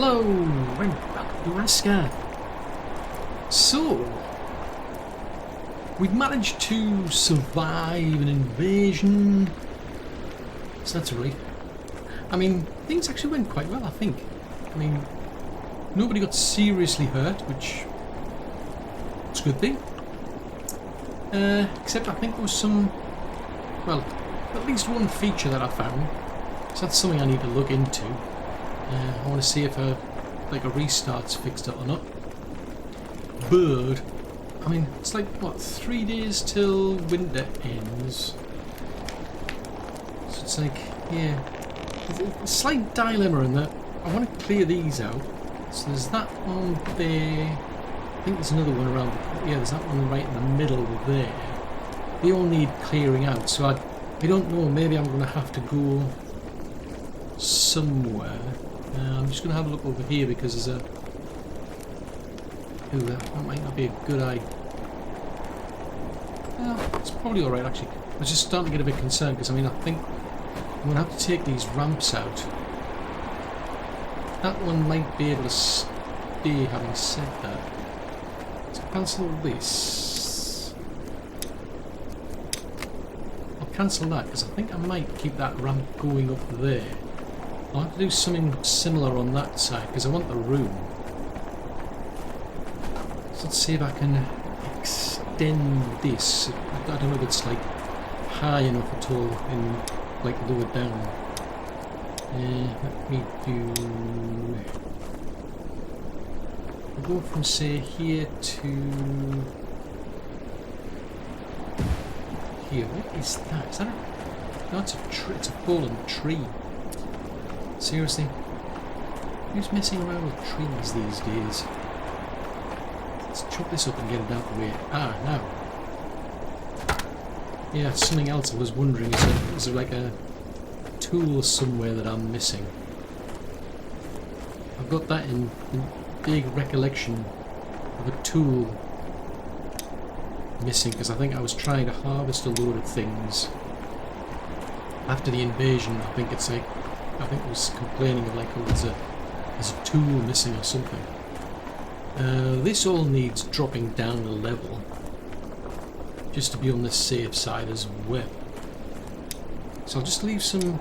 Hello, and welcome to Aska. So, we've managed to survive an invasion. So that's right. I mean, things actually went quite well, I think. I mean, nobody got seriously hurt, which is a good thing. Except I think there was some, well, at least one feature that I found. So that's something I need to look into. I want to see if a restart's fixed it or not. But I mean, it's like what, 3 days till winter ends. So it's like, yeah, it's a slight dilemma in that I want to clear these out. So there's that one there. I think there's another one around. Yeah, there's that one right in the middle there. They all need clearing out. So I don't know. Maybe I'm going to have to go somewhere. I'm just going to have a look over here because there's a... Ooh, that might not be a good idea. Well, it's probably alright actually. I was just starting to get a bit concerned because I mean I think I'm going to have to take these ramps out. That one might be able to stay, having said that. Let's cancel this. I'll cancel that because I think I might keep that ramp going up there. I'll have to do something similar on that side because I want the room. So let's see if I can extend this. I don't know if it's like high enough at all in like lower down. Let me do... We'll go from say here to here. What is that? Is that a... No, it's a tree. It's a fallen tree. Seriously? Who's messing around with trees these days? Let's chop this up and get it out of the way. Ah, now. Yeah, something else I was wondering. Is there like a tool somewhere that I'm missing? I've got that in big recollection of a tool missing because I think I was trying to harvest a load of things after the invasion. I think it's like, I think it was complaining of like, oh, there's a tool missing or something. This all needs dropping down a level just to be on the safe side as well. So I'll just leave some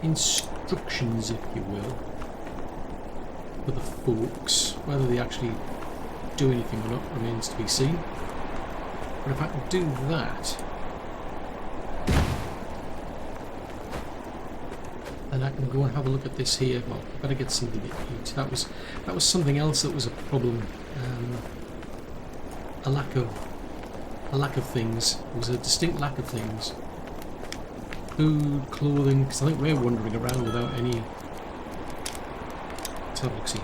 instructions, if you will, for the folks. Whether they actually do anything or not remains to be seen. But if I can do that, and I can go and have a look at this here. Well, I've got to get something to eat. That was something else that was a problem. A lack of things. There was a distinct lack of things. Food, clothing. Because I think we're wandering around without any. Let's have a look. See.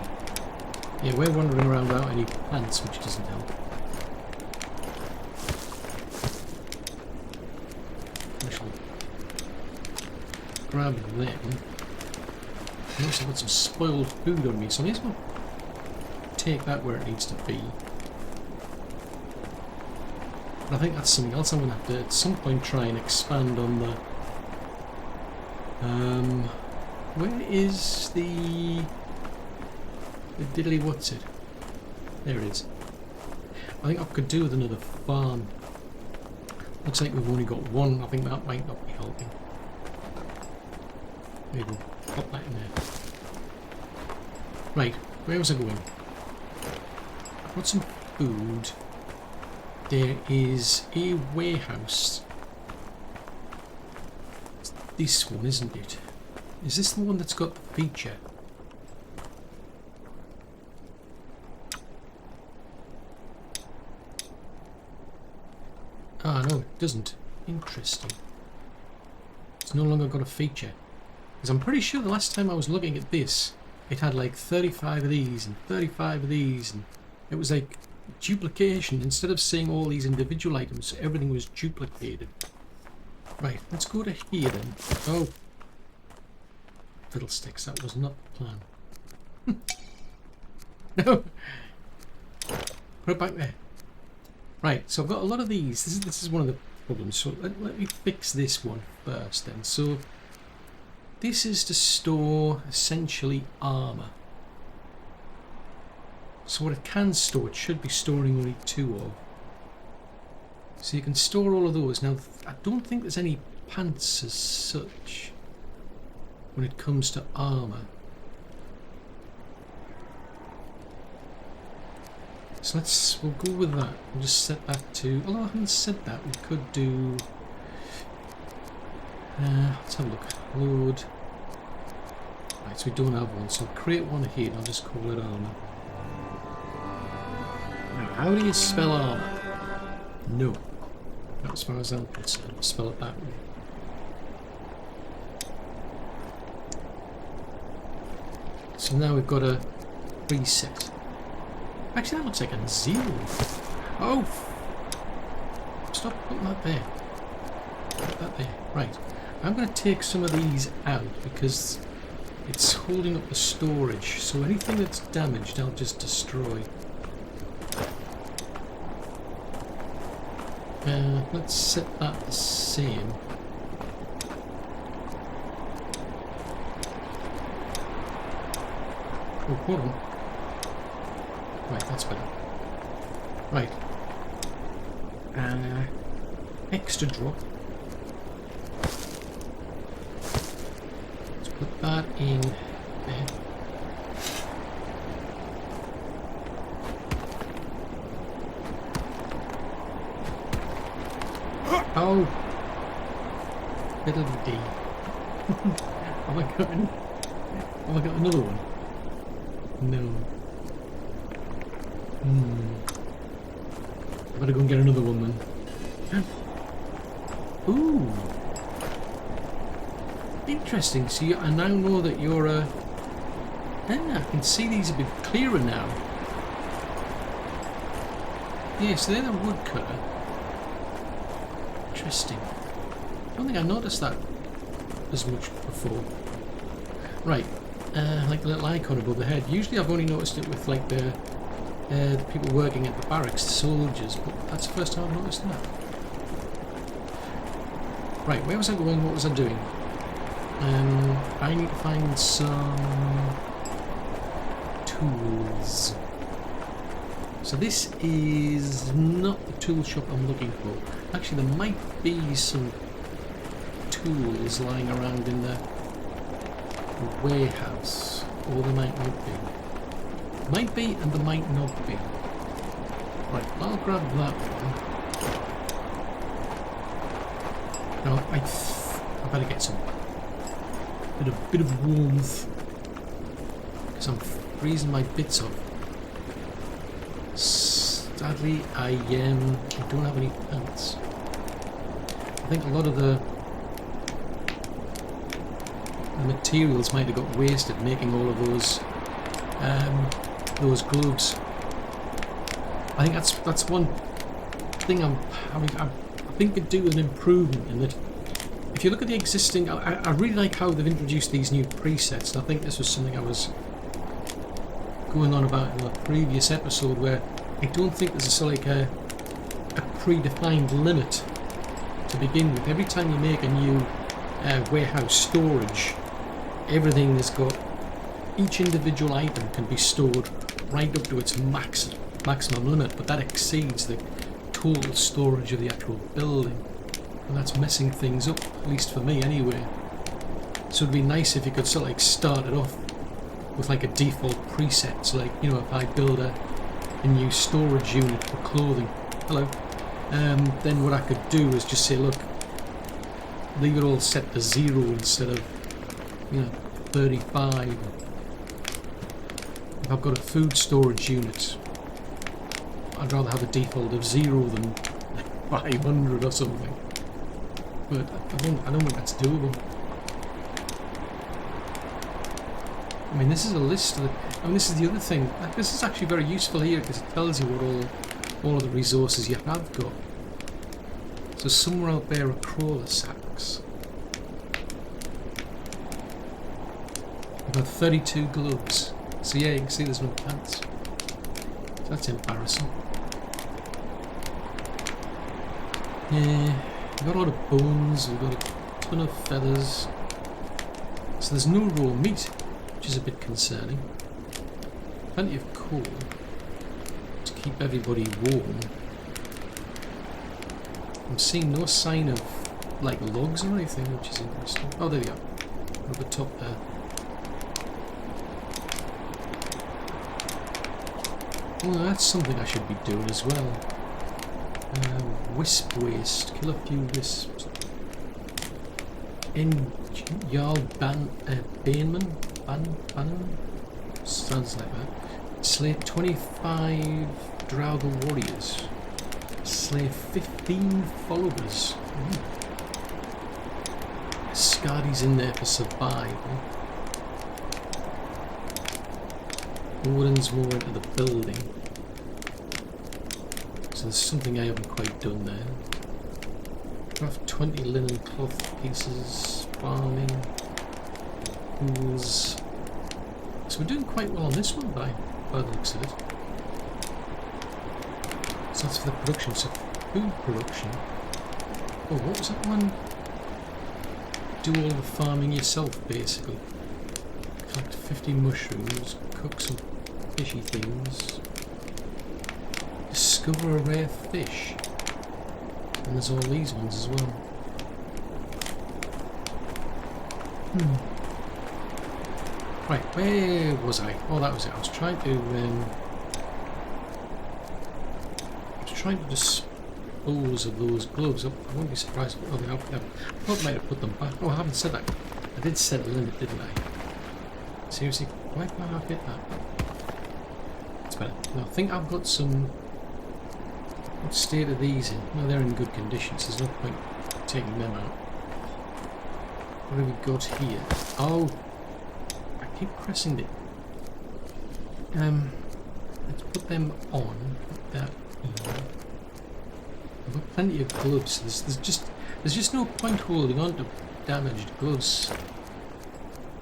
Yeah, we're wandering around without any plants, which doesn't help. Grab them. I also got some spoiled food on me, so I may as well take that where it needs to be. But I think that's something else I'm going to have to at some point try and expand on the... where is the diddly what's it? There it is. I think I could do with another farm. Looks like we've only got one. I think that might not be helping. Maybe pop that in there. Right, where was I going? I've got some food. There is a warehouse. It's this one, isn't it? Is this the one that's got the feature? Ah, no, it doesn't. Interesting. It's no longer got a feature. Because I'm pretty sure the last time I was looking at this, it had like 35 of these and 35 of these, and it was like duplication. Instead of seeing all these individual items, everything was duplicated. Right, let's go to here then. Oh, fiddlesticks, that was not the plan. No! Put it back there. Right, so I've got a lot of these. This is one of the problems. So let me fix this one first then. So this is to store essentially armor. So what it can store, it should be storing only 2 of. So you can store all of those. Now, I don't think there's any pants as such when it comes to armour. So we'll go with that. We'll just set that to, although I haven't said that, we could do, let's have a look. Load. Right, so we don't have one, so I'll create one here and I'll just call it armour. Now, how do you spell armour? No. Not as far as I'm concerned. I'll spell it that way. So now we've got a preset. Actually, that looks like a 0. Oh! Stop putting that there. Put that there. Right. I'm going to take some of these out because it's holding up the storage. So anything that's damaged, I'll just destroy. Let's set that the same. Oh, hold on. Right, that's better. Right. Extra drop. Let's put that in there. Oh! Fiddly dee. Have I got another one? No. I better go and get another one then. Ooh! Interesting. See, I now know that you're a... I can see these a bit clearer now. Yes, they're the woodcutter. Interesting. I don't think I noticed that as much before. Right. Like the little icon above the head. Usually I've only noticed it with like the people working at the barracks, the soldiers, but that's the first time I've noticed that. Right, where was I going? What was I doing? I need to find some tools. So this is not the tool shop I'm looking for. Actually, there might be some tools lying around in the warehouse, or there might not be. Might be and there might not be. Right, I'll grab that one. Now I better get some bit of warmth because I'm freezing my bits off. Sadly, I don't have any pants. I think a lot of the materials might have got wasted making all of those gloves. I think that's one thing I think could do an improvement in that. If you look at the existing, I really like how they've introduced these new presets, and I think this was something I was going on about in the previous episode, where I don't think there's a predefined limit to begin with. Every time you make a new warehouse storage, everything has got, each individual item can be stored right up to its maximum limit, but that exceeds the total storage of the actual building, and that's messing things up, at least for me anyway. So it'd be nice if you could sort of like start it off with like a default preset. So like, you know, if I build a new storage unit for clothing, hello, then what I could do is just say, look, leave it all set to 0 instead of, 35. If I've got a food storage unit, I'd rather have a default of 0 than 500 or something. But I don't think that's doable. I mean, this is a list of this is the other thing. This is actually very useful here because it tells you what all of the resources you have got. So somewhere out there are crawler sacks. I've got 32 gloves. So yeah, you can see there's no pants. So that's embarrassing. Yeah, we've got a lot of bones, we've got a ton of feathers. So there's no raw meat, which is a bit concerning. Plenty of coal. to keep everybody warm. I'm seeing no sign of like logs or anything, which is interesting. Oh, there we go. At the top there. Well, that's something I should be doing as well. Wisp waste. Kill a few wisps. In Jarl Banman? Sounds like that. Slay 25 Draugr warriors. Slay 15 followers. Skadi's in there for survival. Odin's more into the building. So there's something I haven't quite done there. Craft 20 linen cloth pieces. Farming. Tools. So we're doing quite well on this one by the looks of it. So that's for the production. So food production. Oh, what was that one? Do all the farming yourself, basically. Collect 50 mushrooms. Cook some fishy things. Discover a rare fish. And there's all these ones as well. Right, where was I? Oh, that was it. I was trying to dispose of those gloves. I won't be surprised. Oh, I thought I might have put them back. Oh, I haven't said that. I did set a limit, didn't I? Seriously, why can't I hit that? It's better. Now, I think I've got some... What state are these in? No, they're in good conditions. There's no point taking them out. What have we got here? Oh! I keep pressing it. Let's put them on. Put that in. I've got plenty of gloves. There's just no point holding on to damaged gloves.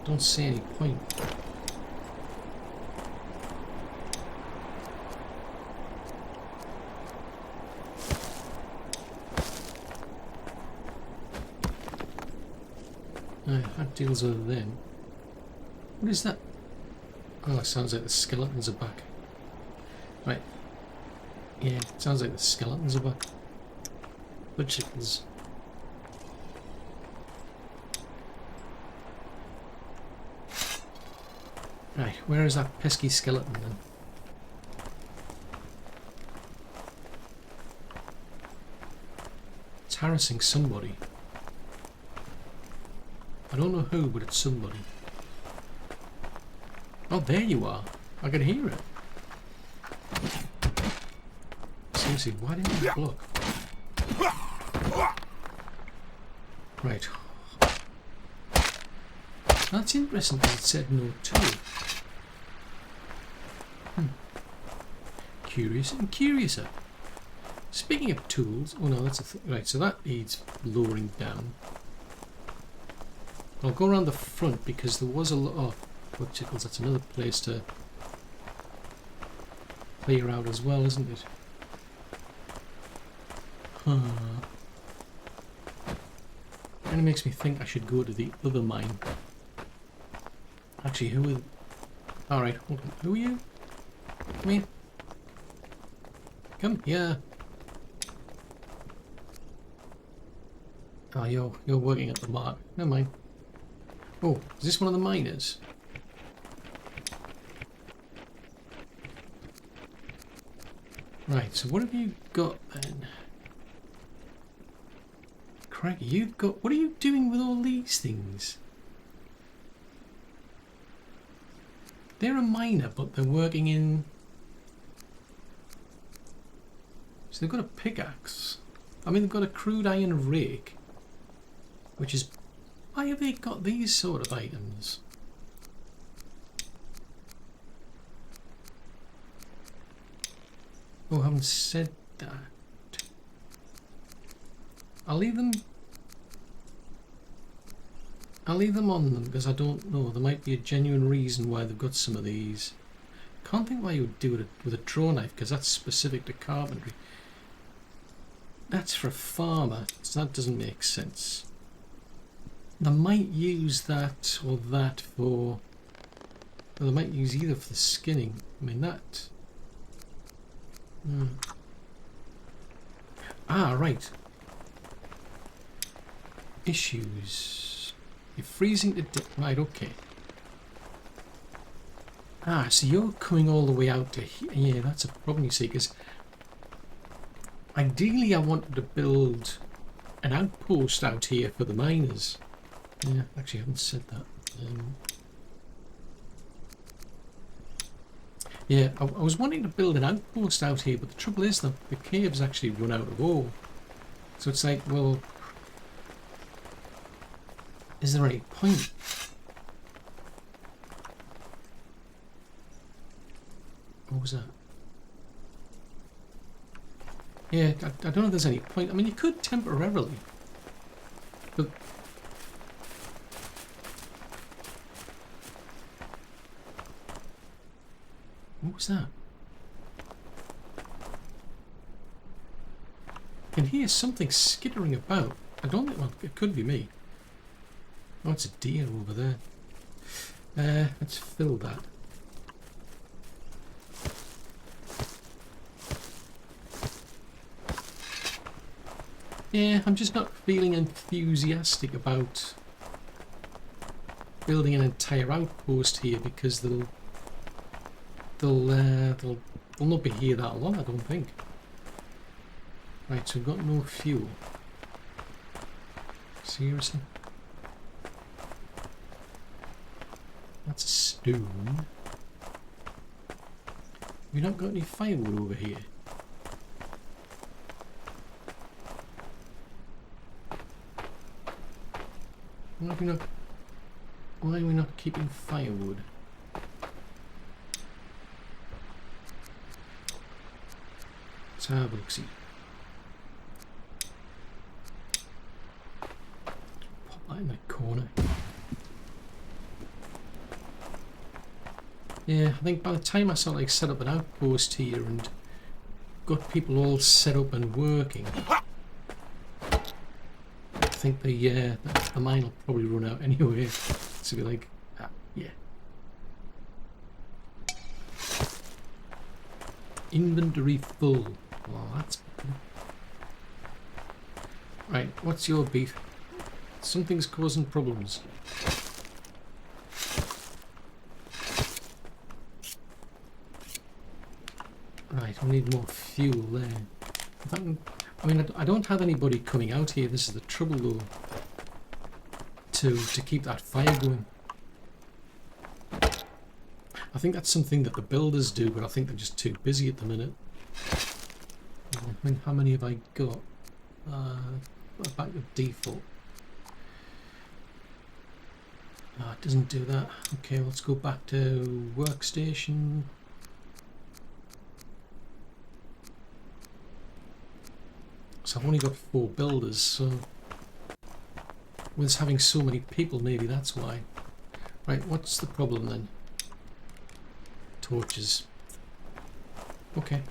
Don't see any point. That deals with them. What is that? Oh, it sounds like the skeletons are back. Right. Yeah, it sounds like the skeletons are back. Good chickens. Right, where is that pesky skeleton then? It's harassing somebody. I don't know who, but it's somebody. Oh, there you are. I can hear it. Seriously, why didn't you block? Right. That's interesting that it said no tool. Curious and curiouser. Speaking of tools, oh no, that's a right. So that needs lowering down. I'll go around the front because there was a lot of wood chickens. That's another place to clear out as well, isn't it? And it makes me think I should go to the other mine. Actually, who are... Alright, hold on. Who are you? Come here. Come here. Oh, you're working at the mark. Never mind. Oh, is this one of the miners? Right, so what have you got then? Crikey, you've got... What are you doing with all these things? They're a miner, but they're working in... So they've got a pickaxe. I mean, they've got a crude iron rake. Which is... Why have they got these sort of items? Oh, I haven't said that. I'll leave them on them because I don't know. There might be a genuine reason why they've got some of these. Can't think why you would do it with a draw knife because that's specific to carpentry. That's for a farmer, so that doesn't make sense. They might use that or that for... Well, they might use either for the skinning. I mean, that Ah, right. Issues. You're freezing to death. Right, okay. Ah, so you're coming all the way out to here. Yeah, that's a problem, you see, because ideally I wanted to build an outpost out here for the miners. Yeah, actually I haven't said that. Yeah, I was wanting to build an outpost out here, but the trouble is that the caves actually run out of ore. So it's like, well, is there any point? What was that? Yeah, I don't know if there's any point. I mean, you could temporarily, but what was that? I can hear something skittering about. I don't think, well, it could be me. Oh, it's a deer over there. Let's fill that. Yeah, I'm just not feeling enthusiastic about building an entire outpost here because they'll not be here that long, I don't think. Right, so we've got no fuel. Seriously? That's a stone. We've not got any firewood over here. Why are we not keeping firewood? Let's have a look-see. Pop that in the corner. Yeah, I think by the time I sort of like set up an outpost here and got people all set up and working, I think the mine will probably run out anyway. So be like, yeah. Inventory full. Oh, that's good. Right, what's your beef? Something's causing problems. Right, we need more fuel there. I mean, I don't have anybody coming out here. This is the trouble, though. To keep that fire going. I think that's something that the builders do, but I think they're just too busy at the minute. I mean, how many have I got? Back to default. Oh, it doesn't do that. Okay, let's go back to workstation. So I've only got 4 builders, so with us having so many people, maybe that's why. Right, what's the problem then? Torches. Okay.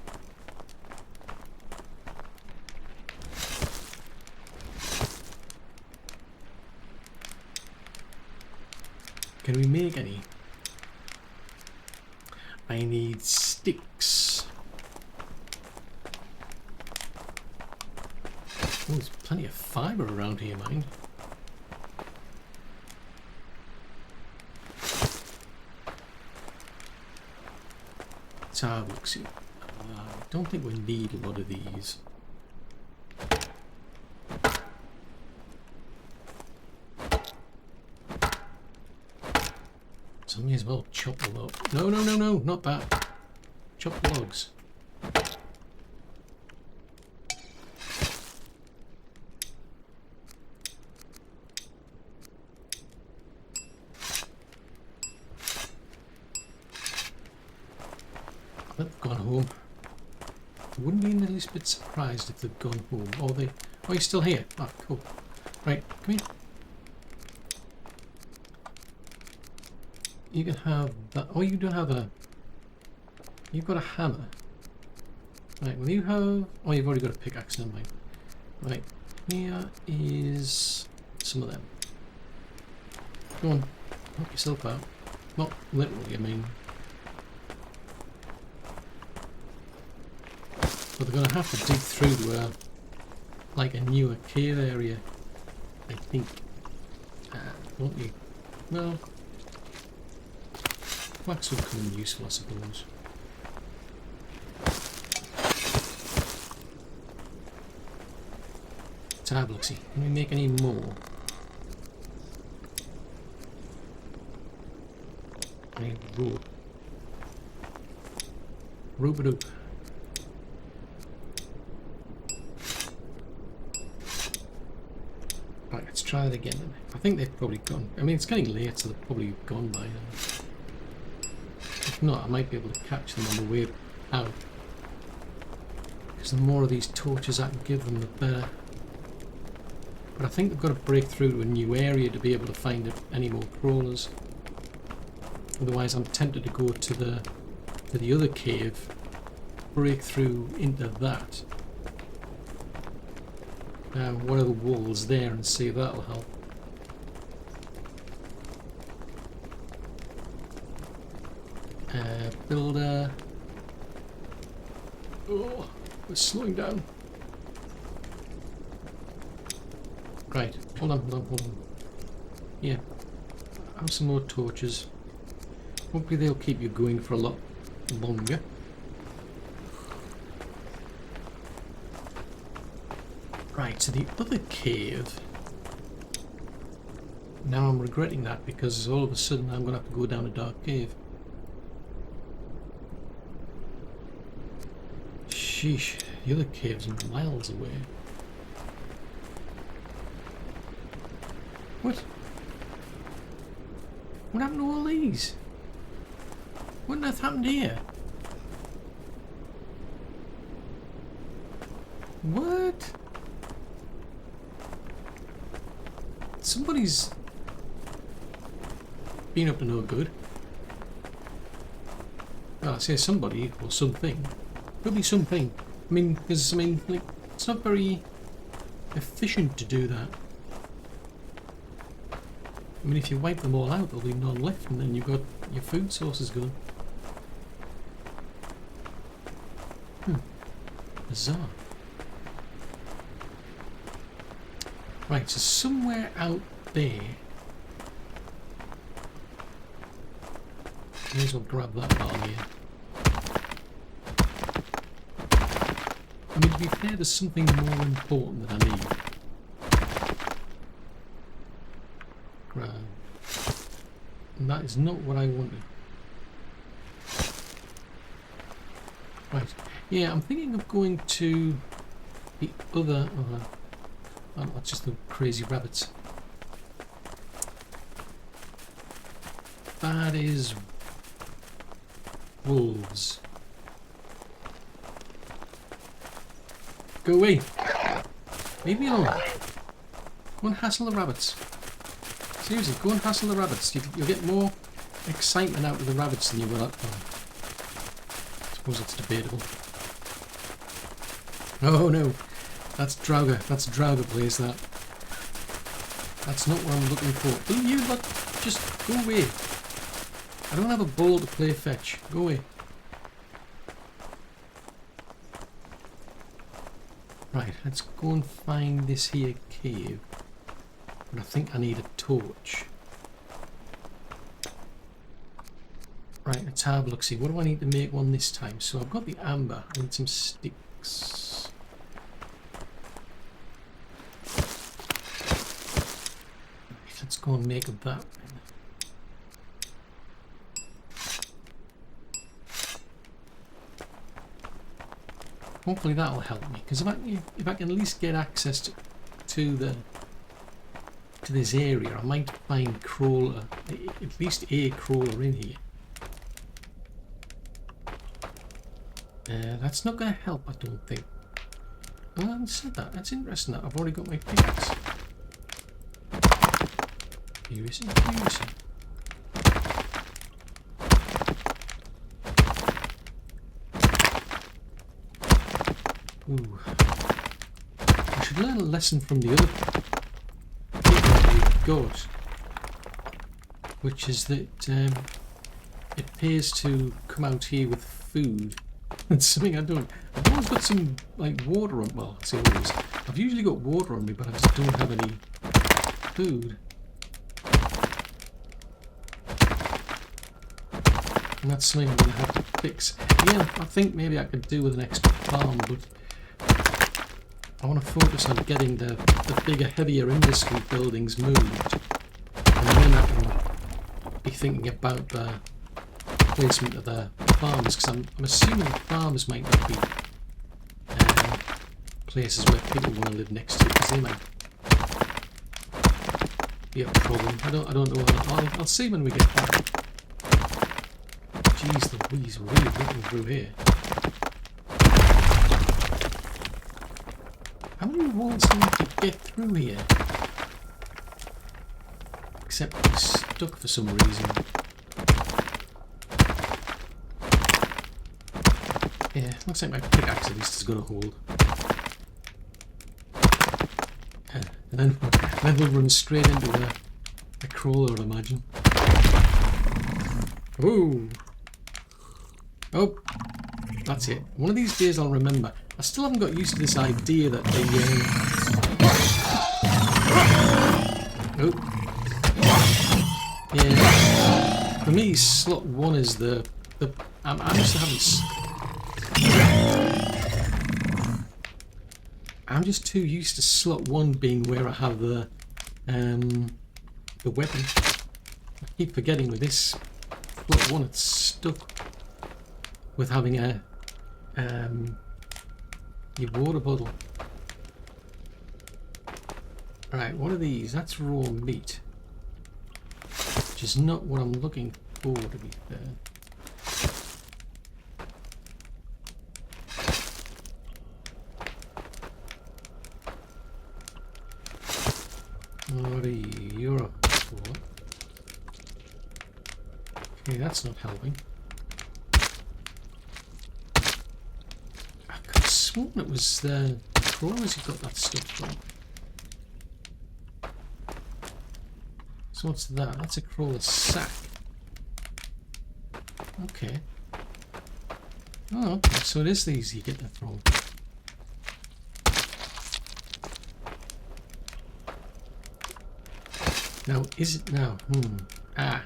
Can we make any? I need sticks. Oh, there's plenty of fibre around here, mind. Let's have a look. See, I don't think we need a lot of these. So I may as well chop the log. No, no, no, no, not that. Chop the logs. They've gone home. I wouldn't be in the least bit surprised if they've gone home. Or they... Oh, you're still here. Ah, cool. Right, come here. You can have that. Oh, you don't have a... You've got a hammer. Right, well you have... Oh, you've already got a pickaxe, never mind. Right, here is some of them. Go on, help yourself out. Not literally, I mean... But they're going to have to dig through like a newer cave area, I think. Won't you? Well, wax would come in useful, I suppose. Let's have a look, see. Can we make any more? I need rope. Rope-a-dope. Right, let's try it again then. I think they've probably gone. I mean, it's getting late, so they've probably gone by now. If not, I might be able to catch them on the way out. Because the more of these torches I can give them, the better. But I think they've got to break through to a new area to be able to find any more crawlers. Otherwise, I'm tempted to go to the other cave, break through into that. What are the walls there, and see if that'll help. Builder. Oh, we're slowing down. Right, hold on. Yeah, have some more torches. Hopefully they'll keep you going for a lot longer. Right, so the other cave. Now I'm regretting that because all of a sudden I'm going to have to go down a dark cave. Sheesh, the other cave's miles away. What? What happened to all these? What on earth happened here? What? Somebody's been up to no good. Well, I say somebody or something. Could be something. I mean, because like, it's not very efficient to do that. I mean, if you wipe them all out, there'll be none left, and then you've got your food sources gone. Bizarre. Right, so somewhere out there. May as well grab that while I'm here. I mean, to be fair, there's something more important that I need. Grab. And that is not what I wanted. Right. Yeah, I'm thinking of going to the other... Oh, not just the crazy rabbits. That is wolves. Go away. Leave me alone. Go and hassle the rabbits. Seriously, go and hassle the rabbits. You'll get more excitement out of the rabbits than you will out of them. I suppose it's debatable. Oh no. That's Drauga. That's Drauga plays that. That's not what I'm looking for. Will you lot just go away? I don't have a ball to play fetch. Go away. Right, let's go and find this here cave. But I think I need a torch. Right, let's have a look. See, what do I need to make one this time? So I've got the amber. I need some sticks. Let's go and make that. Hopefully that'll help me, because if I can at least get access to this area, I might find crawler, at least a crawler in here. That's not going to help, I don't think. Well, I haven't said that. That's interesting. That I've already got my picks. Curiously. Ooh. I should learn a lesson from the other people we've got, which is that it pays to come out here with food It's something I don't. I've always got some like water on. Well, I say always. I've usually got water on me, but I just don't have any food. And that's something I'm going to have to fix. Yeah, I think maybe I could do with an extra farm, but I want to focus on getting the bigger, heavier industry buildings moved. And then I can be thinking about the placement of the farms, because I'm assuming the farms might not be places where people want to live next to, because they might be a problem. I don't know. I'll see when we get back. Jeez Louise, we're really looking through here. How many walls do you have to get through here? Except we're stuck for some reason. Yeah, looks like my pickaxe at least is going to hold. And then we'll run straight into a crawler, I'd imagine. Ooh! Oh, that's it. One of these days I'll remember. I still haven't got used to this idea that the oh, yeah. For me, slot 1 is the. I'm just I'm just too used to slot 1 being where I have the weapon. I keep forgetting with this slot 1 it's stuck with having a your water bottle. Right, what are these? That's raw meat, which is not what I'm looking for, to be fair. What are you? You're a what? Okay, that's not helping. I could have sworn it was the crawlers who got that stuff from. So what's that? That's a crawler sack. Okay. Oh, okay. So it is these you get that from. Now, is it now? Ah.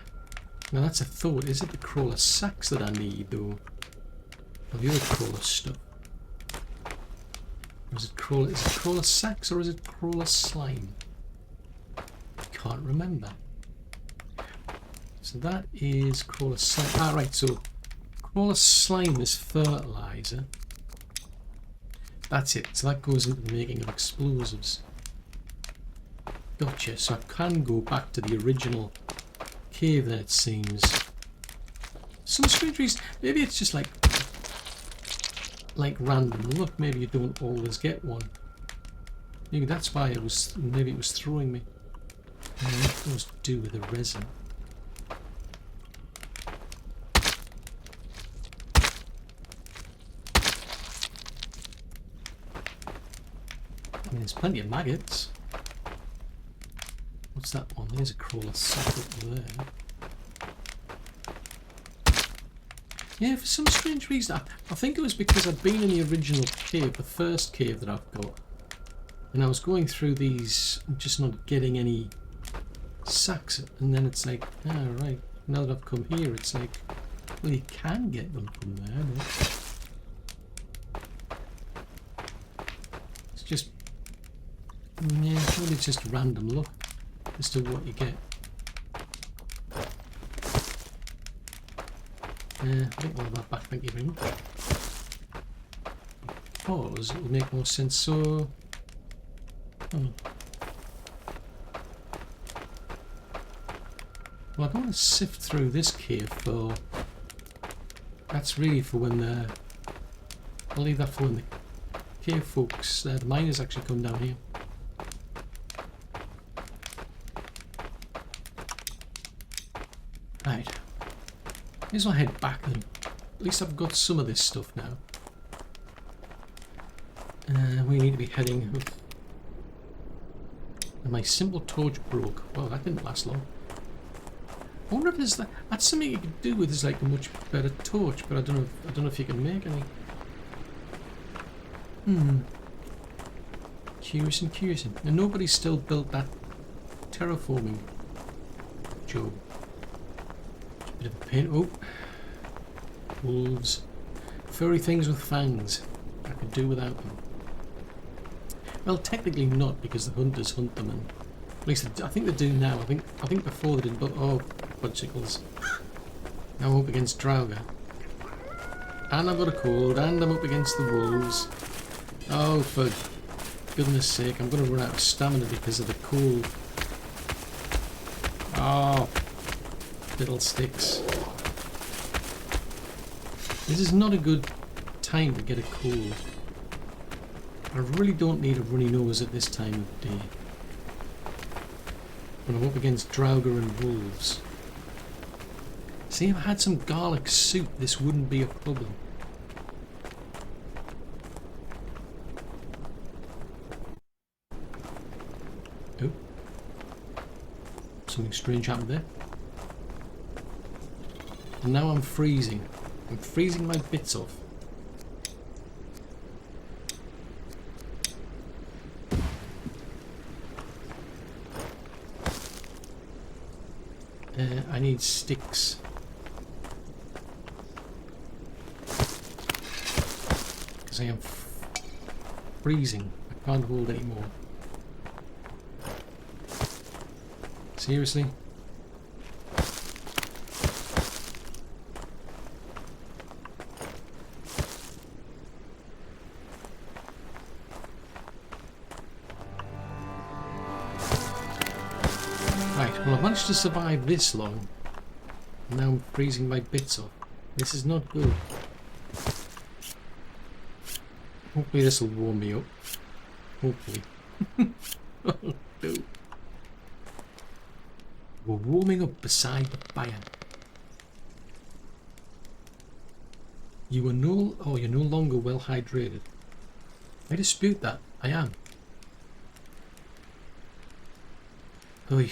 Now that's a thought. Is it the crawler sacks that I need, though? Or the other crawler stuff? Or is it crawler sacks or is it crawler slime? I can't remember. So that is crawler slime. Ah, right. So crawler slime is fertilizer. That's it. So that goes into the making of explosives. Gotcha. So I can go back to the original cave then, it seems. Some strange reason. Maybe it's just like random luck. Maybe you don't always get one. Maybe that's why it was. Maybe it was throwing me. What does it do with the resin? I mean, there's plenty of maggots. What's that one? There's a crawler sack up there. Yeah, for some strange reason, I think it was because I'd been in the original cave, the first cave that I've got, and I was going through these, just not getting any sacks, and then it's like, ah, right, now that I've come here, it's like, well, you can get them from there, but it's just, yeah, maybe it's just random luck as to what you get. I think all that back, thank you very much. Pause, it will make more sense, so... Oh. Well, I don't want to sift through this cave for... That's really for when the... I'll leave that for when the cave folks, the miners actually come down here. Right. Here's my head back then. At least I've got some of this stuff now. We need to be heading... And my simple torch broke. Well, that didn't last long. I wonder if there's that's something you could do with is like a much better torch, but I don't know if you can make any. Curious. And nobody's still built that terraforming job. Bit of a pain. Oh, wolves, furry things with fangs. I could do without them. Well, technically not, because the hunters hunt them, and at least I think they do now. I think before they didn't. But oh, fudgesicles! Now I'm up against Drauga, and I've got a cold, and I'm up against the wolves. Oh, for goodness sake! I'm going to run out of stamina because of the cold. Oh, fiddlesticks! This is not a good time to get a cold. I really don't need a runny nose at this time of day. When I'm up against Drauga and wolves. See, if I had some garlic soup, this wouldn't be a problem. Oh. Something strange happened there. And now I'm freezing. I'm freezing my bits off. I need sticks. Because I am freezing. I can't hold anymore. Seriously? Well, I've managed to survive this long. Now I'm freezing my bits off. This is not good. Hopefully this will warm me up. Hopefully. Oh no. We're warming up beside the fire. You're no longer well hydrated. I dispute that. I am. Oy.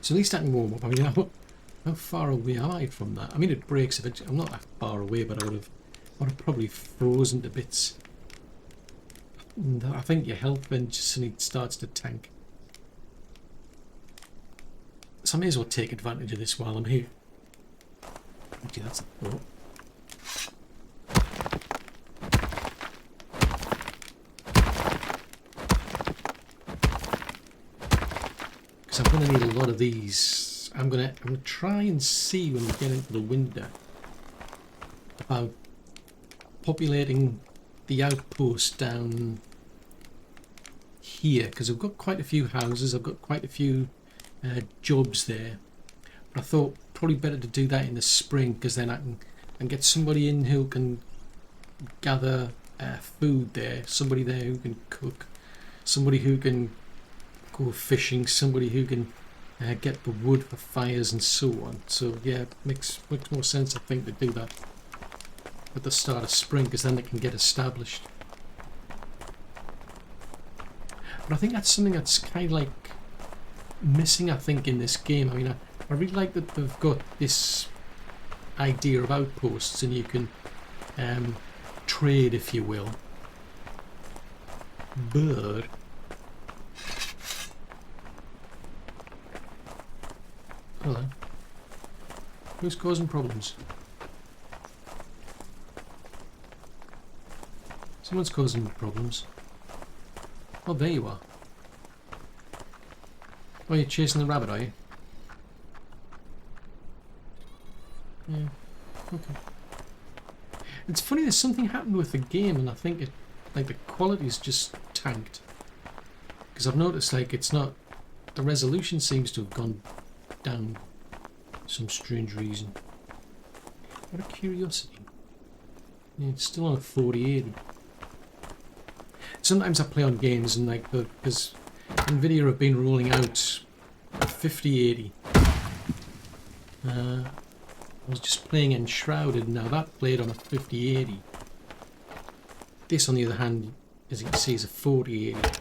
So at least I can warm up. I mean, how far away am I from that? I mean, it breaks if I'm not that far away, but I would have probably frozen to bits. And I think your health then just suddenly starts to tank. So I may as well take advantage of this while I'm here. Actually, that's a thought. I'm going to need a lot of these. I'm going to try and see when we get into the winter about populating the outpost down here, because I've got quite a few houses, I've got quite a few jobs there. But I thought probably better to do that in the spring, because then I can get somebody in who can gather food there, somebody there who can cook, somebody who can go fishing, somebody who can get the wood for fires and so on. So yeah, it makes more sense, I think, to do that at the start of spring, because then they can get established. But I think that's something that's kind of like missing, I think, in this game. I mean, I really like that they've got this idea of outposts and you can trade, if you will. But hello. Who's causing problems? Someone's causing problems. Oh, there you are. Oh, you're chasing the rabbit, are you? Yeah. Okay. It's funny, there's something happened with the game, and I think it, like, the quality's just tanked. Because I've noticed, like, it's not... The resolution seems to have gone down for some strange reason. What a curiosity. Yeah, it's still on a 4080. Sometimes I play on games and like because NVIDIA have been rolling out a 5080. I was just playing Enshrouded, now that played on a 5080. This, on the other hand, as you can see, is a 4080.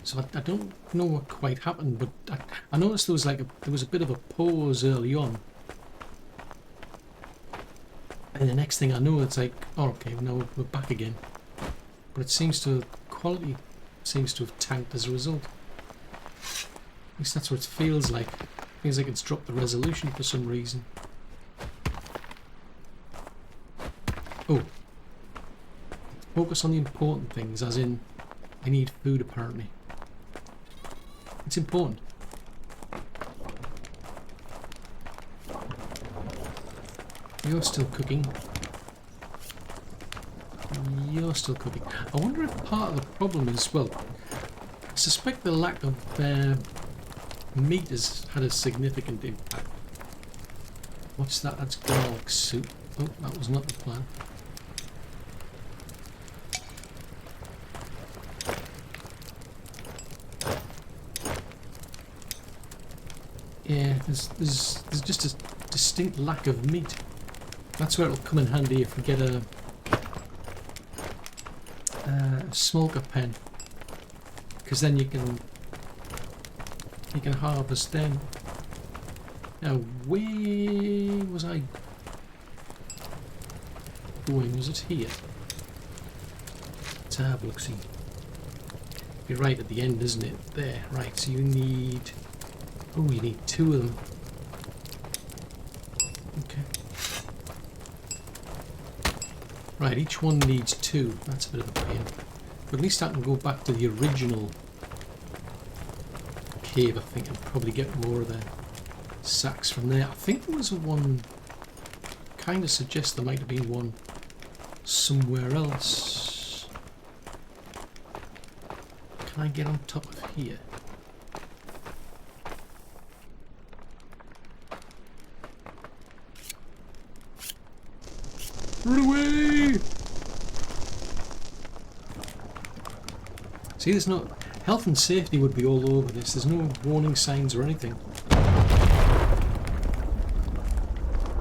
So I don't know what quite happened, but I noticed there was a bit of a pause early on, and the next thing I know, it's like, oh, okay, now we're back again. But it seems to quality seems to have tanked as a result. At least that's what it feels like. Feels like it's dropped the resolution for some reason. Oh, focus on the important things, as in, I need food apparently. It's important. You're still cooking. You're still cooking. I wonder if part of the problem is, well, I suspect the lack of meat has had a significant impact. What's that? That's garlic soup. Oh, that was not the plan. Yeah, there's just a distinct lack of meat. That's where it'll come in handy if we get a smoker pen, because then you can harvest them. Now, where was I going? Was it here? Let's have a look. See, be right at the end, isn't it? There, right. So you need. Oh, you need 2 of them. Okay. Right, each one needs 2. That's a bit of a pain. But at least I can go back to the original cave, I think, and probably get more of the sacks from there. I think there was one, kind of suggests there might have been one somewhere else. Can I get on top of here? Run away! See, there's no... Health and safety would be all over this. There's no warning signs or anything.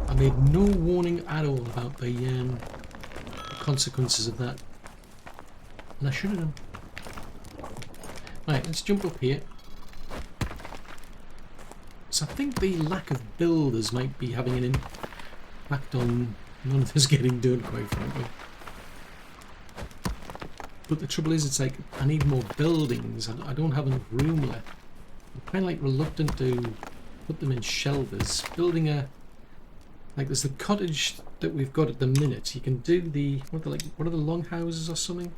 I made no warning at all about the consequences of that. And I should have done. Right, let's jump up here. So I think the lack of builders might be having an impact on none of this getting done, quite frankly. But the trouble is, it's like, I need more buildings. I don't have enough room left. I'm kind of like reluctant to put them in shelters. Building a... Like, there's the cottage that we've got at the minute. You can do the... What are the long houses or something?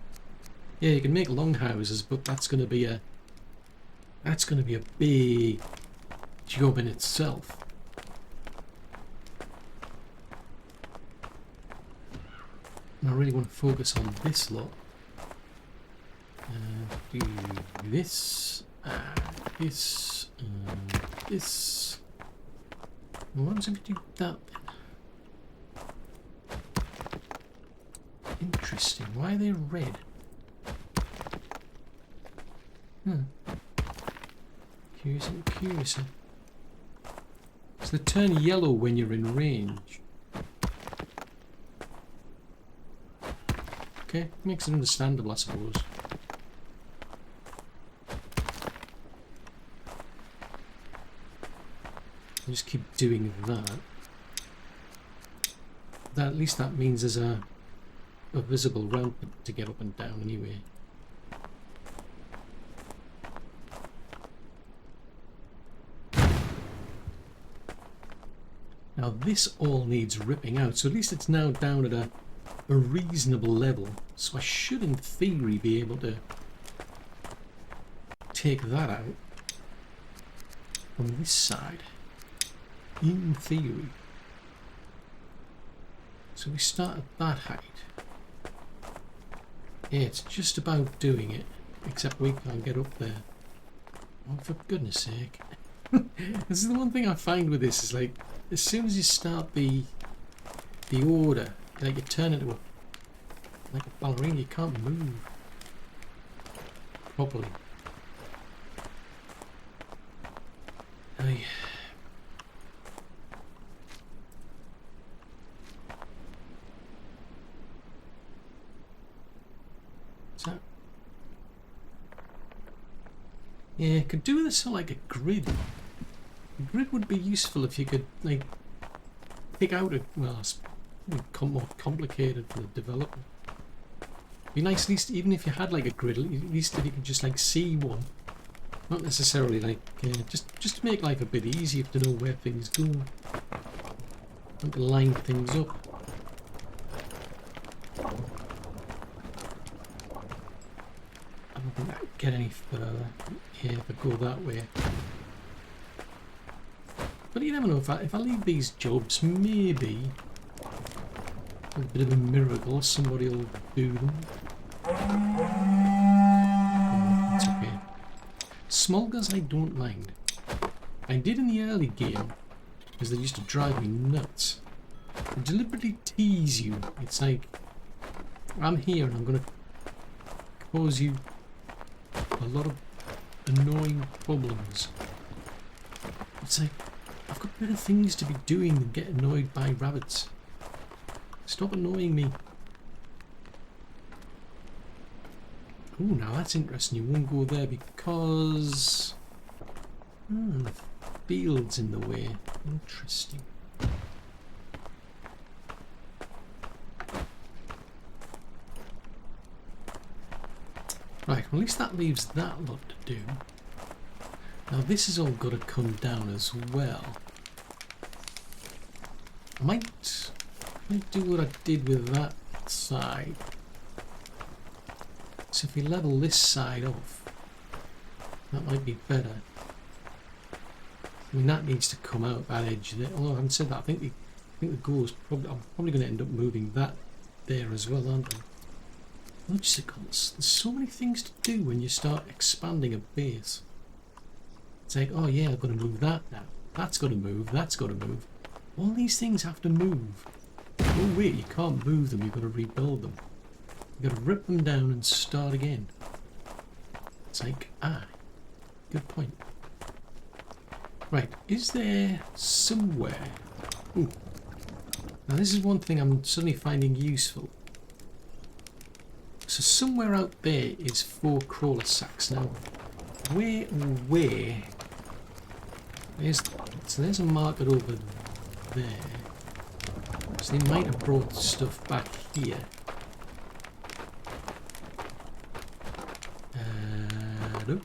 Yeah, you can make long houses, but that's going to be a... That's going to be a big job in itself. And I really want to focus on this lot. Do this, this, this. What happens if we do that then? Interesting. Why are they red? Curious and curious. So they turn yellow when you're in range. Okay, makes it understandable, I suppose. I'll just keep doing that. At least that means there's a visible ramp to get up and down anyway. Now this all needs ripping out, so at least it's now down at a reasonable level. So I should in theory be able to take that out from this side. In theory. So we start at that height. Yeah, it's just about doing it, except we can't get up there. Oh, for goodness sake. This is the one thing I find with this, is like, as soon as you start the order, like you turn into like a ballerina, you can't move properly. Yeah, could do this like a grid. A grid would be useful if you could like pick out a well, it's more complicated for the developer. Be nice at least even if you had like a grid, at least if you could just like see one. Not necessarily like just to make life a bit easier to know where things go. And to line things up. I don't think I could get any further here if I go that way. But you never know, if I leave these jobs, maybe a bit of a miracle, somebody will do them. Oh, that's okay. Smulgers I don't mind. I did in the early game, because they used to drive me nuts. They deliberately tease you. It's like, I'm here and I'm going to cause you a lot of annoying problems. It's like, I've got better things to be doing than get annoyed by rabbits. Stop annoying me. Oh, now that's interesting. You won't go there because the field's in the way. Interesting. Right, well, at least that leaves that lot to do. Now this has all got to come down as well. I might do what I did with that side. So if we level this side off, that might be better. I mean, that needs to come out that edge there. Although I haven't said that, I think the goal is probably, I'm probably going to end up moving that there as well, aren't I? Logicals. There's so many things to do when you start expanding a base. It's like, oh yeah, I've got to move that now. That's got to move, that's got to move. All these things have to move. Oh wait, you can't move them, you've got to rebuild them. You've got to rip them down and start again. It's like, good point. Right, is there somewhere... Ooh. Now this is one thing I'm suddenly finding useful. So somewhere out there is 4 crawler sacks. Now, where? So there's a market over there. So they might have brought stuff back here. No.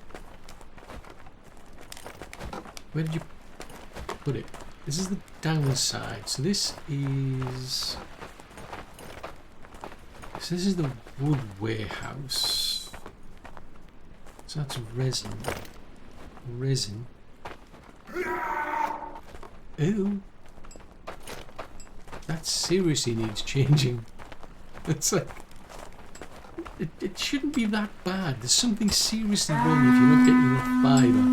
Where did you put it? This is the downside. So this is... So this is the wood warehouse. So that's resin. Resin. Ew. That seriously needs changing. It's like... It shouldn't be that bad. There's something seriously wrong if you're not getting enough fibre.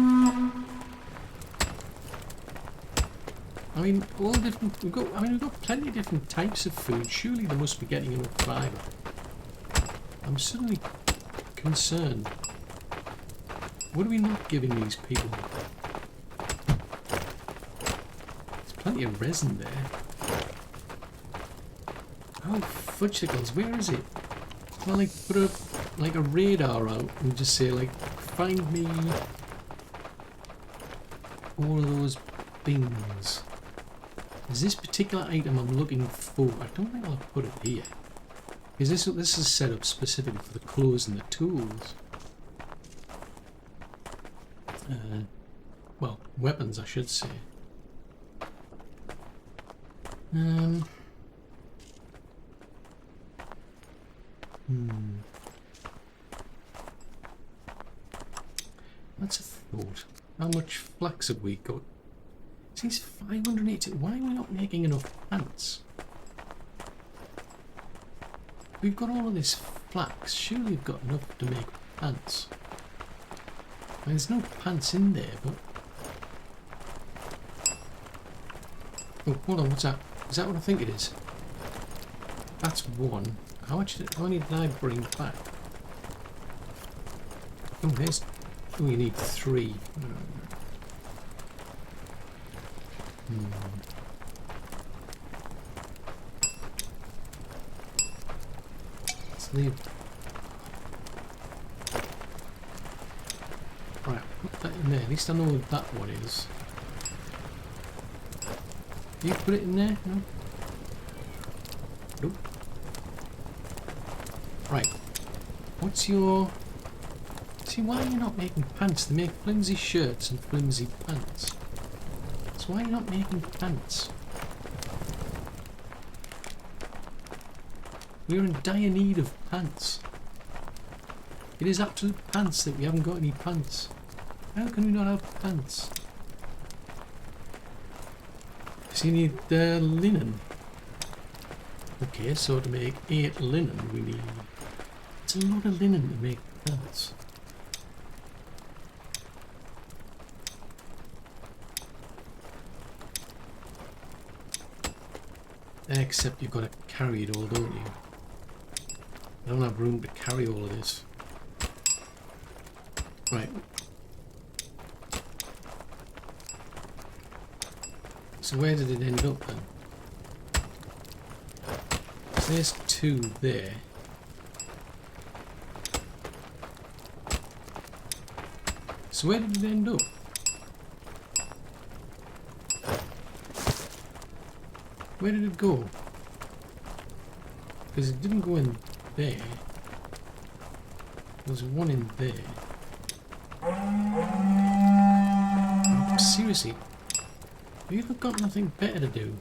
I mean, all different... we've got plenty of different types of food. Surely they must be getting enough fibre. I'm suddenly concerned. What are we not giving these people? There's plenty of resin there. Oh, fudgesicles, where is it? Well, like, put a radar out and just say, like, find me all of those bins. Is this particular item I'm looking for? I don't think I'll put it here. Because this is set up specifically for the clothes and the tools. Well, weapons, I should say. That's a thought. How much flax have we got? It says 580. Why are we not making enough pants? We've got all of this flax. Surely we've got enough to make pants. I mean, there's no pants in there, but... Oh, hold on, what's that? Is that what I think it is? That's one. How many did I bring back? Oh, there's... Oh, you need 3. Let's leave. Right, put that in there. At least I know what that one is. Do you put it in there? No? Nope. Right. What's your... See, why are you not making pants? They make flimsy shirts and flimsy pants. So why are you not making pants? We're in dire need of pants. It is absolute pants that we haven't got any pants. How can we not have pants? So you need linen. Okay, so to make 8 linen we need... It's a lot of linen to make pants. Except you've got to carry it all, don't you? I don't have room to carry all of this. Right. So where did it end up then? So there's 2 there. So where did it end up? Where did it go? Because it didn't go in there. There's one in there. Oh, seriously, you've got nothing better to do.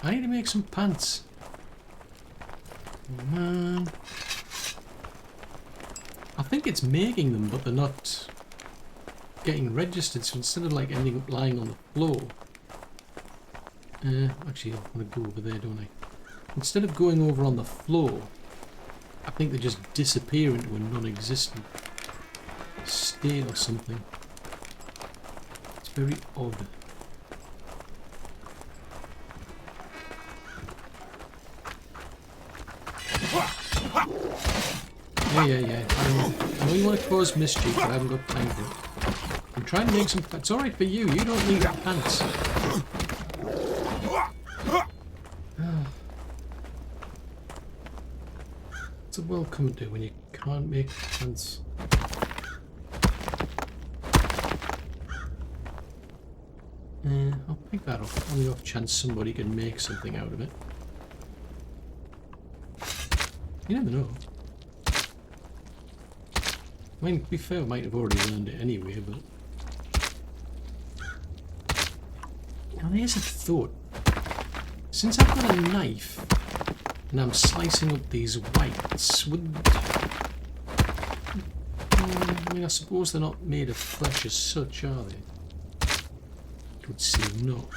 I need to make some pants. Oh, man. I think it's making them, but they're not getting registered. So instead of like ending up lying on the floor, actually, I want to go over there, don't I? Instead of going over on the floor, I think they just disappear into a non-existent state or something. It's very odd. Yeah. I know you want to cause mischief, but I haven't got time for it. I'm trying to make some... It's alright for you. You don't need pants. What's a world come to when you can't make pants? I'll pick that up on the off chance somebody can make something out of it. You never know. I mean, to be fair, I might have already learned it anyway, but... Now there's a thought. Since I've got a knife, and I'm slicing up these whites, would... I mean, I suppose they're not made of flesh as such, are they? It would seem not.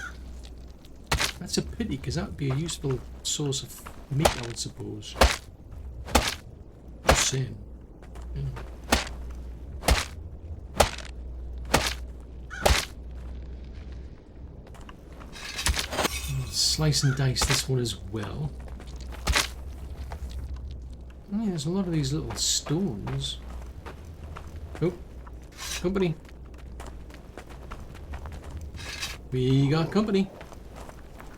That's a pity, because that would be a useful source of meat, I would suppose. Just saying. Yeah. Slice and dice this one as well. I mean, there's a lot of these little stones. Oh, company. We got company.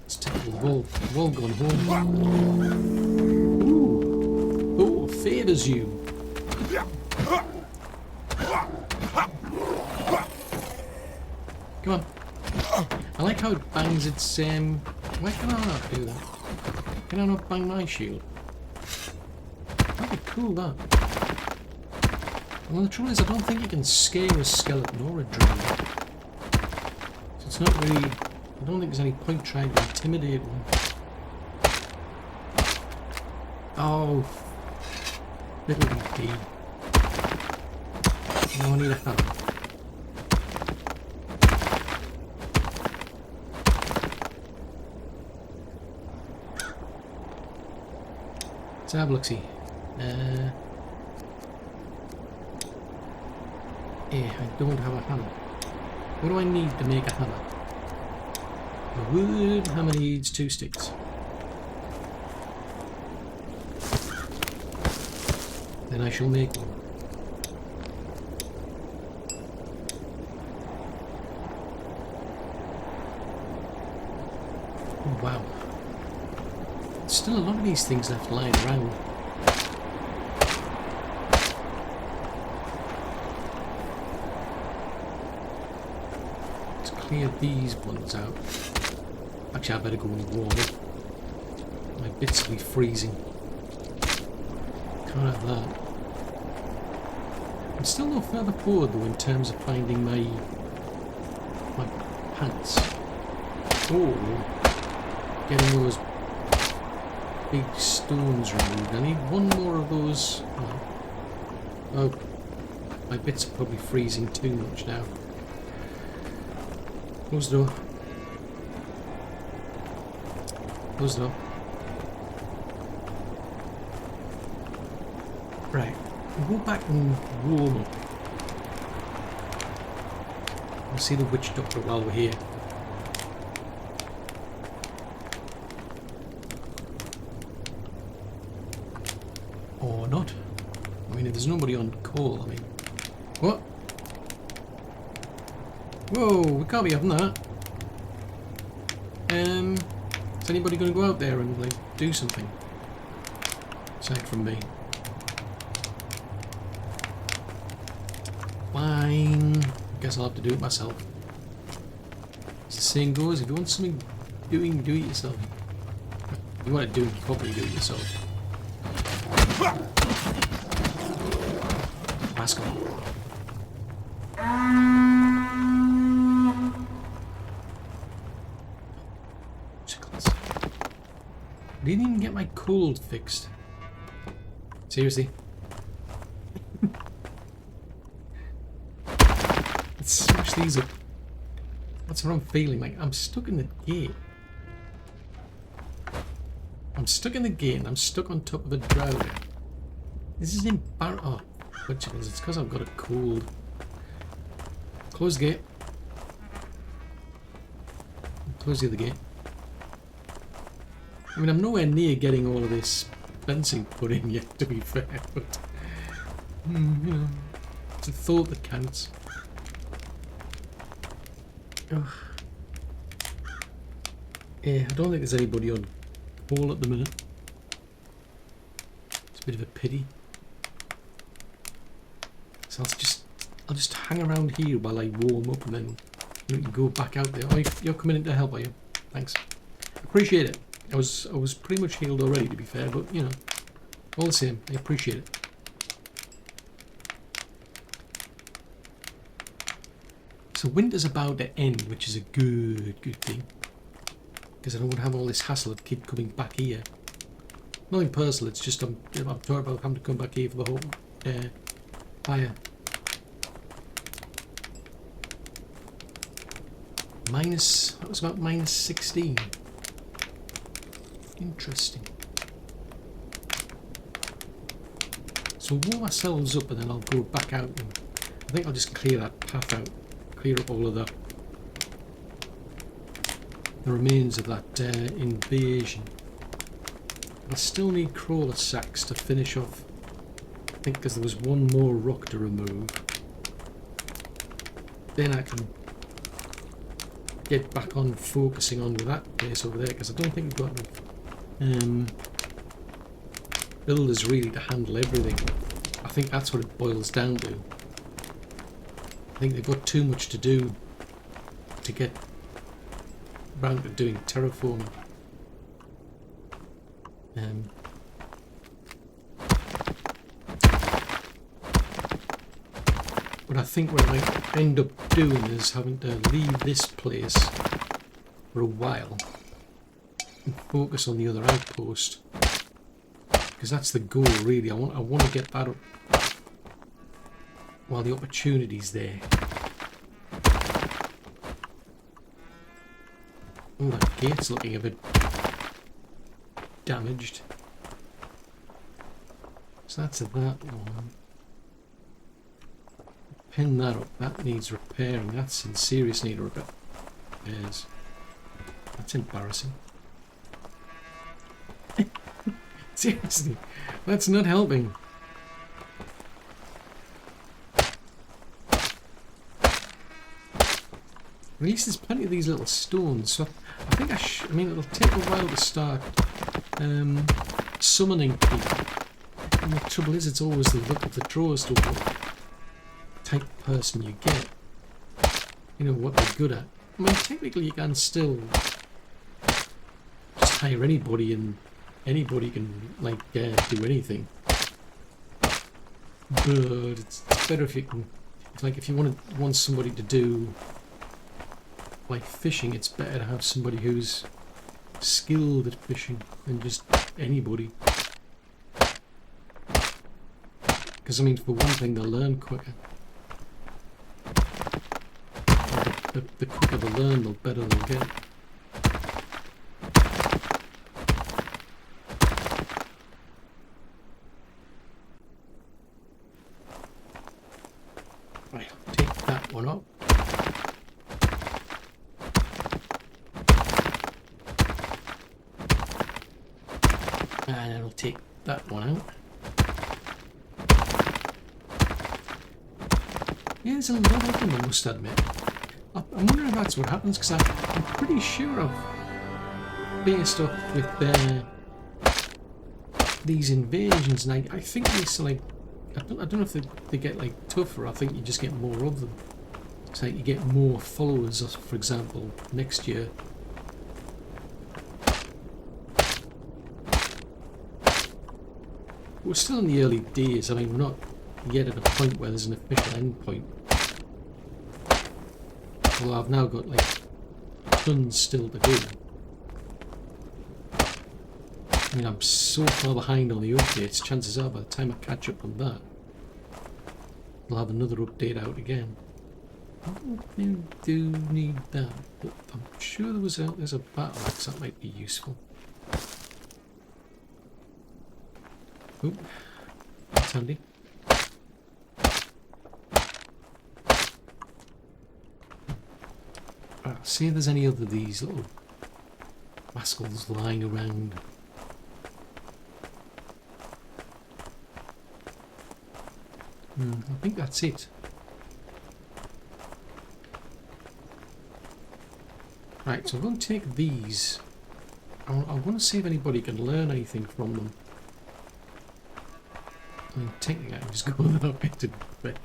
Let's take the wall gone home. Ooh. Oh, favors you. Come on. I like how it bangs its, why can I not do that? Can I not bang my shield? That'd be cool, that. Well, the trouble is, I don't think you can scare a skeleton or a dragon. So it's not really... I don't think there's any point trying to intimidate one. Oh. Little D. Now I need a hammer. Let's have a look-see. I don't have a hammer. What do I need to make a hammer? A wood hammer needs 2 sticks. Then I shall make one. Oh, wow. There's still a lot of these things left lying around. clear these ones out. Actually, I better go and warm up. My bits will be freezing. Can't have that. I'm still no further forward though in terms of finding my pants. Or getting those big stones removed. I need one more of those. Oh, my bits are probably freezing too much now. Close the door. Close the door. Right, we'll go back and warm up. We'll see the witch doctor while we're here. Or not. I mean, if there's nobody on call, I mean... What? Whoa, we can't be having that. Is anybody going to go out there and, like, do something? Aside from me. Fine. Guess I'll have to do it myself. As the saying goes, if you want something doing, do it yourself. If you want it doing properly, do it yourself. Aska. I didn't even get my cold fixed. Seriously. Let's smash these up. That's what I'm feeling like. I'm stuck in the gate. I'm stuck in the gate and I'm stuck on top of a drowner. This is embarrassing. Oh, chickens. It's because I've got a cold. Close the gate. Close the other gate. I mean, I'm nowhere near getting all of this fencing put in yet, to be fair, but you know, it's a thought that counts. Ugh. Yeah, I don't think there's anybody on call at the minute. It's a bit of a pity. So I'll just hang around here while I warm up, and then you can go back out there. Oh, you're coming in to help, are you? Thanks. Appreciate it. I was pretty much healed already, to be fair, but you know, all the same, I appreciate it. So winter's about to end, which is a good thing, because I don't want to have all this hassle of kid coming back here. Nothing personal. It's just I'm talking about having to come back here for the whole fire. That was about minus 16. Interesting. So we'll warm ourselves up and then I'll go back out and I think I'll just clear that path out. Clear up all of the remains of that invasion. I still need crawler sacks to finish off. I think because there was one more rock to remove. Then I can get back on focusing on with that place over there, because I don't think we've got enough builders really to handle everything. I think that's what it boils down to. I think they've got too much to do to get round to doing terraforming. What I think what I might end up doing is having to leave this place for a while and focus on the other outpost, because that's the goal really. I want to get that up while the opportunity's there. Oh, that gate's looking a bit damaged. So that's that one. Pin that up. That needs repairing. That's in serious need of repair. Yes. That's embarrassing. Seriously, that's not helping. At least there's plenty of these little stones. So I think I mean, it'll take a while to start summoning people. And the trouble is, it's always the luck of the draw as to what type of person you get. You know, what they're good at. I mean, technically you can still just hire anybody and anybody can, like, do anything. But it's better if you can, like, if you want somebody to do, like, fishing, it's better to have somebody who's skilled at fishing than just anybody. Because, I mean, for one thing, they'll learn quicker. The quicker they learn, the better they'll get. Right, I'll take that one up. And I'll take that one out. Yeah, there's a lot of them, I must admit. I'm wondering if that's what happens, because I'm pretty sure I've faced up with these invasions, and I think they still, like, I don't know if they get, like, tougher. I think you just get more of them. It's like you get more followers, for example, next year. We're still in the early days. I mean, we're not yet at a point where there's an official endpoint. Well, I've now got, like, tons still to do. I mean, I'm so far behind on the updates, chances are by the time I catch up on that, I'll have another update out again. I don't think I do need that, but I'm sure there's a battle axe that might be useful. Oh, that's handy. See if there's any other of these little rascals lying around. I think that's it. Right, so I'm going to take these. I want to see if anybody can learn anything from them. I mean, technically I can just go that bit in bed.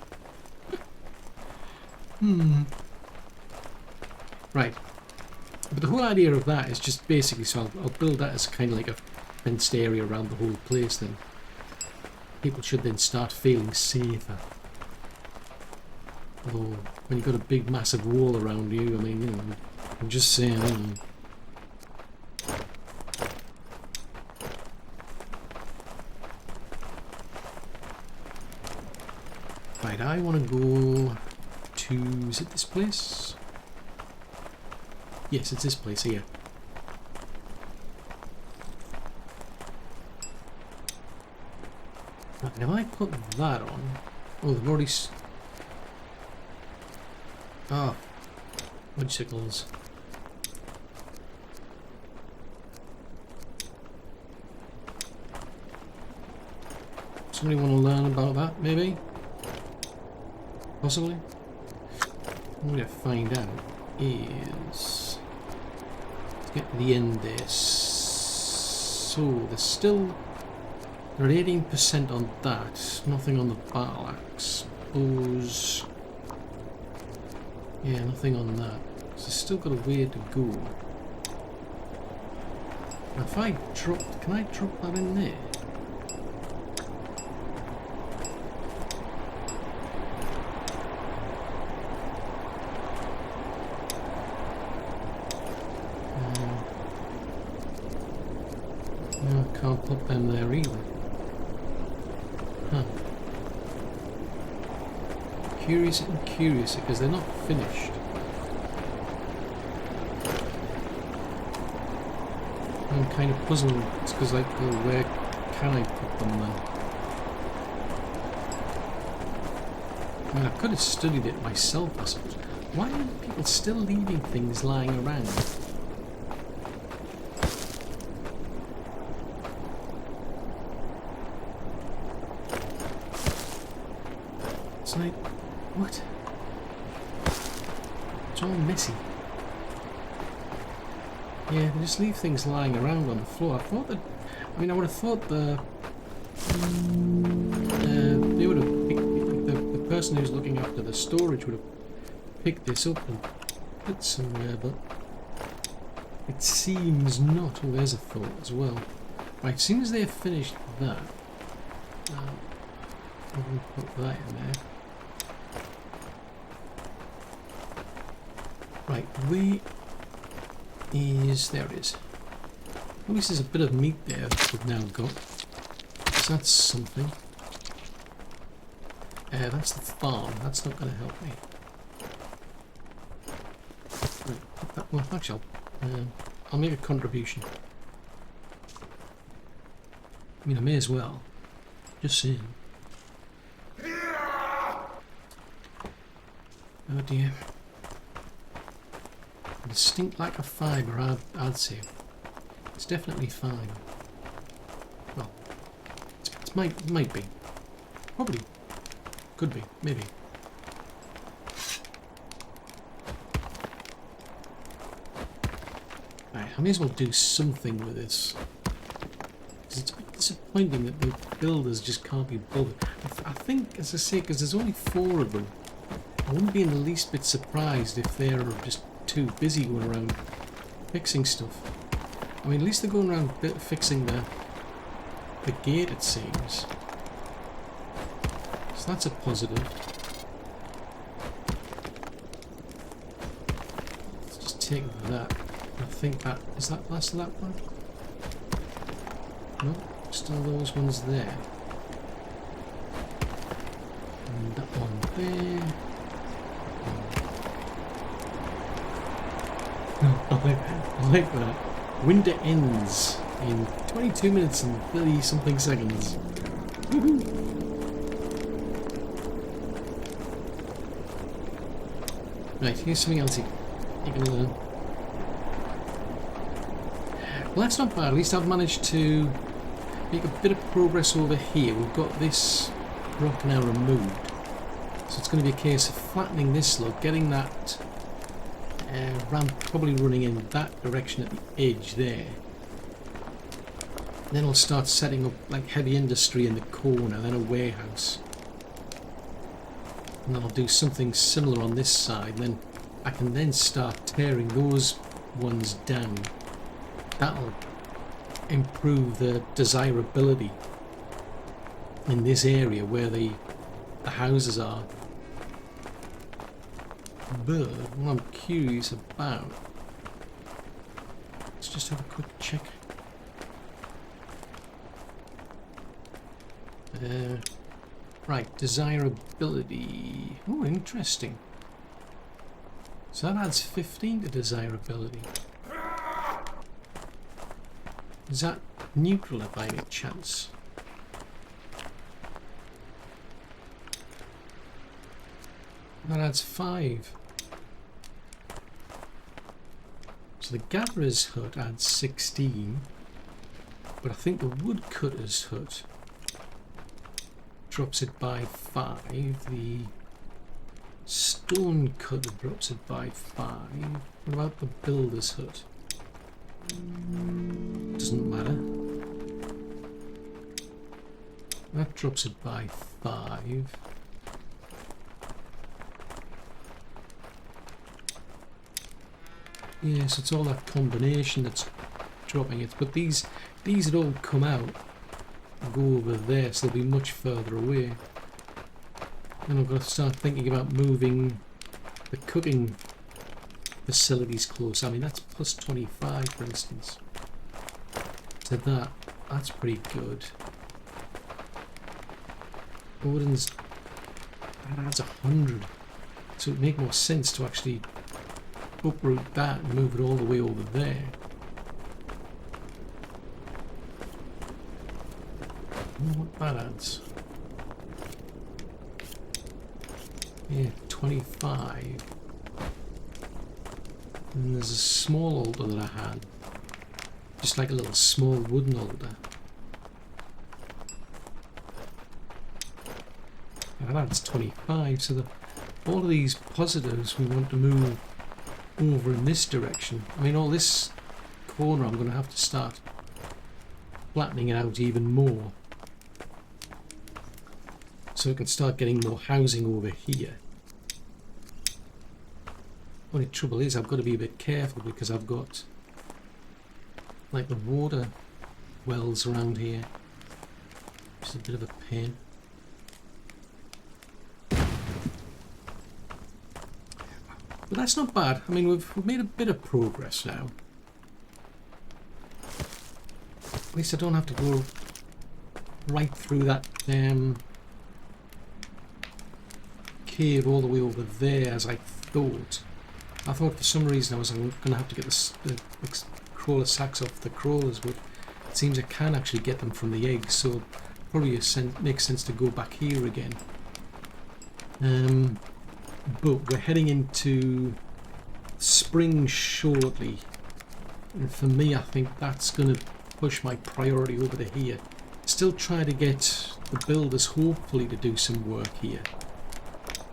Right, but the whole idea of that is just basically, so I'll build that as kind of like a fenced area around the whole place then. People should then start feeling safer. Although, when you've got a big massive wall around you, I mean, you know, I'm just saying, Right, I want to go to, is it this place? Yes, it's this place here. Right, now I put that on. Oh, they've already. Oh, woodsickles. Somebody want to learn about that, maybe? Possibly? What I'm going to find out is, let's get to the end there. So there's still, they're at 18% on that, nothing on the battle axe. Suppose, yeah, nothing on that. So there's still got a way to go. Now if I drop, can I drop that in there? Can't put them there either. Huh. Curious because they're not finished. I'm kind of puzzled. It's because, like, well, where can I put them then? I mean, I could have studied it myself, I suppose. Why are people still leaving things lying around? Like, what? It's all messy. Yeah, they just leave things lying around on the floor. I thought that, I mean, I would have thought they would have picked, the person who's looking after the storage would have picked this up and bit somewhere, but it seems not. Oh, there's a thought as well. Right, as soon as they've finished that, I'll put that in there. Right, where is... there it is. At least there's a bit of meat there that we've now got. So that's something. That's the farm. That's not going to help me. Right, put that, well, actually, I'll make a contribution. I mean, I may as well. Just saying. Oh dear. It stink like a fibre, I'd say. It's definitely fine. Well, it might be. Probably. Could be. Maybe. Right, I may as well do something with this. Because it's a bit disappointing that the builders just can't be bothered. I think, as I say, because there's only 4 of them, I wouldn't be in the least bit surprised if they're just too busy going around fixing stuff. I mean, at least they're going around fixing the gate, it seems. So that's a positive. Let's just take that. I think that... is that last of that one? No, still those ones there. And that one there. I like that. Winter ends in 22 minutes and 30 something seconds. Woohoo! Right, here's something else you can learn. Well, that's not bad. At least I've managed to make a bit of progress over here. We've got this rock now removed. So it's going to be a case of flattening this lot, getting that ramp probably running in that direction at the edge there. Then I'll start setting up like heavy industry in the corner, then a warehouse. And then I'll do something similar on this side, and then I can then start tearing those ones down. That'll improve the desirability in this area where the houses are. But what I'm curious about, let's just have a quick check. Right, desirability. Oh, interesting. So that adds 15 to desirability. Is that neutral by any chance? That adds 5. So the gatherer's hut adds 16, but I think the woodcutter's hut drops it by 5. The stone cutter drops it by 5. What about the builder's hut? Doesn't matter. That drops it by 5. Yes, it's all that combination that's dropping it. But these had all come out and go over there, so they'll be much further away. Then I've got to start thinking about moving the cooking facilities close. I mean, that's plus 25, for instance. So that's pretty good. Odin's, that adds 100. So it'd make more sense to actually uproot that and move it all the way over there. What that adds? Yeah, 25. And there's a small altar that I had. Just like a little small wooden altar. Now that's 25, so all of these positives we want to move over in this direction. I mean, all this corner I'm going to have to start flattening it out even more, so we can start getting more housing over here. Only trouble is I've got to be a bit careful because I've got like the water wells around here. Just a bit of a pain. But that's not bad. I mean, we've made a bit of progress now. At least I don't have to go right through that cave all the way over there as I thought. I thought for some reason I was going to have to get the crawler sacks off the crawlers, but it seems I can actually get them from the eggs, so probably makes sense to go back here again. But we're heading into spring shortly, and for me I think that's going to push my priority over to here. Still try to get the builders hopefully to do some work here,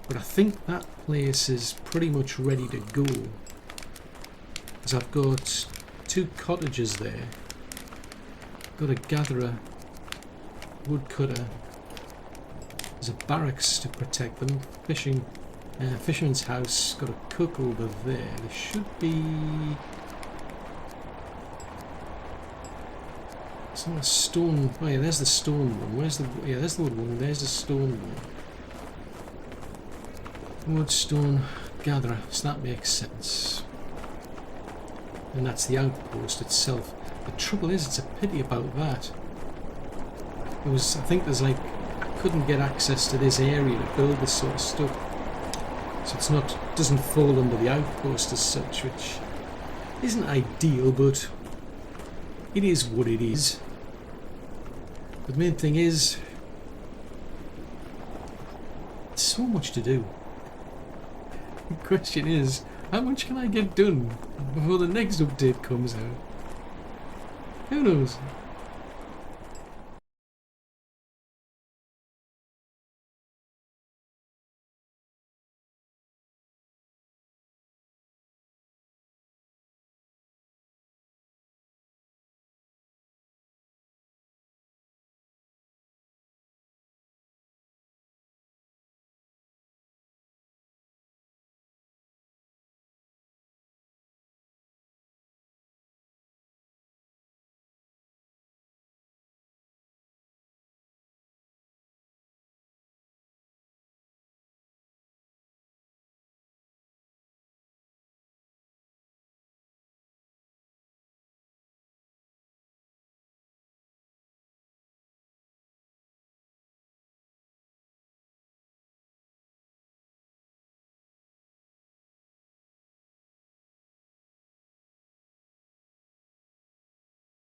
but I think that place is pretty much ready to go, because I've got 2 cottages there, got a gatherer, woodcutter, there's a barracks to protect them, fisherman's house, got a cook over there. There should be some stone. Oh yeah, there's the stone one. Where's the? Yeah, there's the wood one. There's the stone one. Wood, stone, gatherer. So that makes sense. And that's the outpost itself. The trouble is, it's a pity about that. It was. I think there's like I couldn't get access to this area to build this sort of stuff. So it's not, doesn't fall under the outpost as such, which isn't ideal, but it is what it is. But the main thing is, it's so much to do. The question is, how much can I get done before the next update comes out? Who knows?